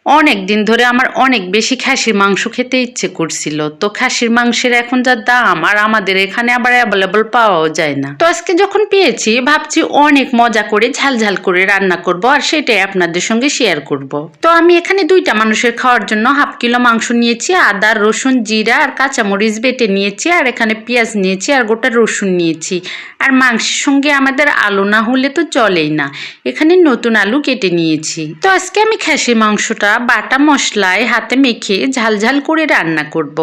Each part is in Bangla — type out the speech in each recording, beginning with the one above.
অনেক দিন ধরে আমার অনেক বেশি খাসির মাংস খেতে ইচ্ছে করছিল। তো খাসির মাংসের এখন যা দাম, আর আমাদের এখানে আবার অ্যাভেলেবল পাওয়াও যায় না। তো আজকে যখন পেয়েছি ভাবছি অনেক মজা করে ঝাল ঝাল করে রান্না করব, আর সেটাই আপনাদের সঙ্গে শেয়ার করব। তো আমি এখানে 2টা মানুষের খাওয়ার জন্য 1/2 কিলো মাংস নিয়েছি। আদা, রসুন, জিরা আর কাঁচামরিচ বেটে নিয়েছি, আর এখানে পেঁয়াজ নিয়েছি আর গোটা রসুন নিয়েছি। আর মাংসের সঙ্গে আমাদের আলু না হলে তো চলেই না, এখানে নতুন আলু কেটে নিয়েছি। তো আজকে আমি খাসির মাংসটা বাটা মশলায় হাতে মেখে ঝাল ঝাল করে রান্না করব।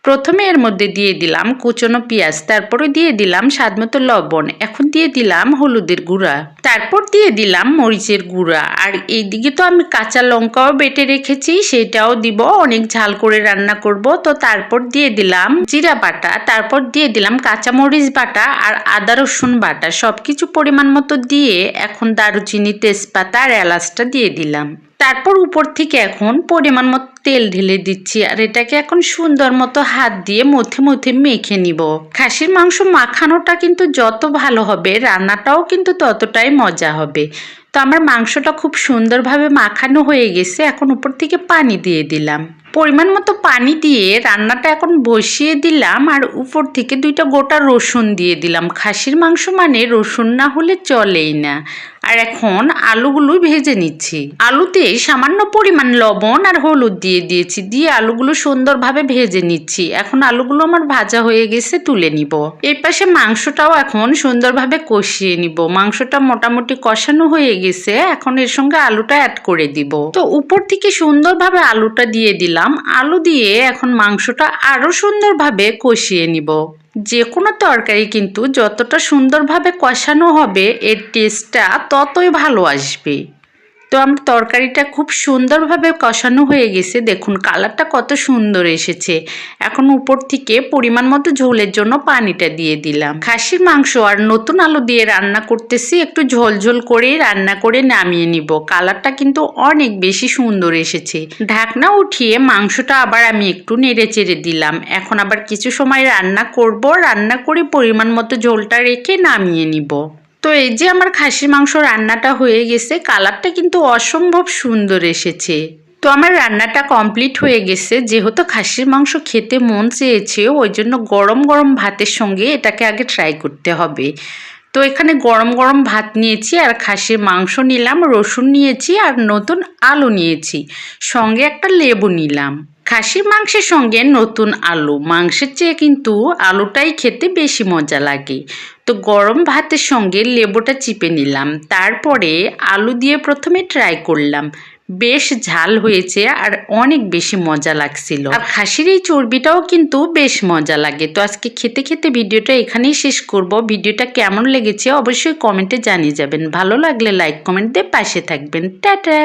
প্রথমে এর মধ্যে দিয়ে দিলাম কুচনো পেঁয়াজ, তারপরে দিয়ে দিলাম স্বাদমতো লবণ, এখন দিয়ে দিলাম হলুদের গুঁড়া, তারপর দিয়ে দিলাম মরিচের গুঁড়া। আর এইদিকে তো আমি কাঁচা লঙ্কাও বেটে রেখেছি, সেটাও দিব, অনেক ঝাল করে রান্না করব। তো তারপর দিয়ে দিলাম জিরা বাটা, তারপর দিয়ে দিলাম কাঁচামরিচ বাটা আর আদা রসুন বাটা, সবকিছু পরিমাণ মতো দিয়ে এখন দারুচিনি, তেজপাতা আর এলাচটা দিয়ে দিলাম। তারপর উপর থেকে এখন পরিমাণ মতো তেল ঢেলে দিচ্ছি, আর এটাকে এখন সুন্দর মতো হাত দিয়ে মধ্যে মধ্যে মেখে নিব। খাসির মাংস মাখানোটা কিন্তু যত ভালো হবে, রান্নাটাও কিন্তু ততটাই মজা হবে। তো আমার মাংসটা খুব সুন্দরভাবে মাখানো হয়ে গেছে, এখন উপর থেকে পানি দিয়ে দিলাম। পরিমাণ মতো পানি দিয়ে রান্নাটা এখন বসিয়ে দিলাম, আর উপর থেকে 2টা গোটা রসুন দিয়ে দিলাম। খাসির মাংস মানে রসুন না হলে চলেই না। আর এখন আলুগুলো ভেজে নিচ্ছি। আলুতে সামান্য পরিমাণ লবণ আর হলুদ দিয়ে দিয়েছি, দিয়ে আলুগুলো সুন্দরভাবে ভেজে নিচ্ছি। এখন আলুগুলো আমার ভাজা হয়ে গেছে, তুলে নিব। এর পাশে মাংসটাও এখন সুন্দরভাবে কষিয়ে নিব। মাংসটা মোটামুটি কষানো হয়ে গেছে, এখন এর সঙ্গে আলুটা অ্যাড করে দিব। তো উপর থেকে সুন্দরভাবে আলুটা দিয়ে দিলাম। আলু দিয়ে এখন মাংসটা আরো সুন্দরভাবে কষিয়ে নিব। যে কোনো তরকারি কিন্তু যতটা সুন্দরভাবে কষানো হবে, এর টেস্টটা ততই ভালো আসবে। তো আমার তরকারিটা খুব সুন্দরভাবে কষানো হয়ে গেছে, দেখুন কালারটা কত সুন্দর এসেছে। এখন উপর থেকে পরিমাণ মতো ঝোলের জন্য পানিটা দিয়ে দিলাম। খাসির মাংস আর নতুন আলু দিয়ে রান্না করতেছি, একটু ঝোল ঝোল করে রান্না করে নামিয়ে নিব। কালারটা কিন্তু অনেক বেশি সুন্দর এসেছে। ঢাকনা উঠিয়ে মাংসটা আবার আমি একটু নেড়ে চেড়ে দিলাম। এখন আবার কিছু সময় রান্না করব, রান্না করে পরিমাণ মতো ঝোলটা রেখে নামিয়ে নিব। তো এই যে আমার খাসির মাংস রান্নাটা হয়ে গেছে, কালারটা কিন্তু অসম্ভব সুন্দর এসেছে। তো আমার রান্নাটা কমপ্লিট হয়ে গেছে। যেহেতু খাসির মাংস খেতে মন চেয়েছে, ওই জন্য গরম গরম ভাতের সঙ্গে এটাকে আগে ট্রাই করতে হবে। তো এখানে গরম গরম ভাত নিয়েছি, আর খাসির মাংস নিলাম, রসুন নিয়েছি আর নতুন আলু নিয়েছি, সঙ্গে একটা লেবু নিলাম। খাসির মাংসের সঙ্গে নতুন আলু, মাংসের চেয়ে কিন্তু আলুটাই খেতে বেশি মজা লাগে। তো গরম ভাতের সঙ্গে লেবুটা চিপে নিলাম, তারপরে আলু দিয়ে প্রথমে ট্রাই করলাম। বেশ ঝাল হয়েছে আর অনেক বেশি মজা লাগছিল। আর খাসির এই চর্বিটাও কিন্তু বেশ মজা লাগে। তো আজকে খেতে খেতে ভিডিওটা এখানেই শেষ করব। ভিডিওটা কেমন লেগেছে অবশ্যই কমেন্টে জানিয়ে যাবেন। ভালো লাগলে লাইক কমেন্ট দিয়ে পাশে থাকবেন। টাটা।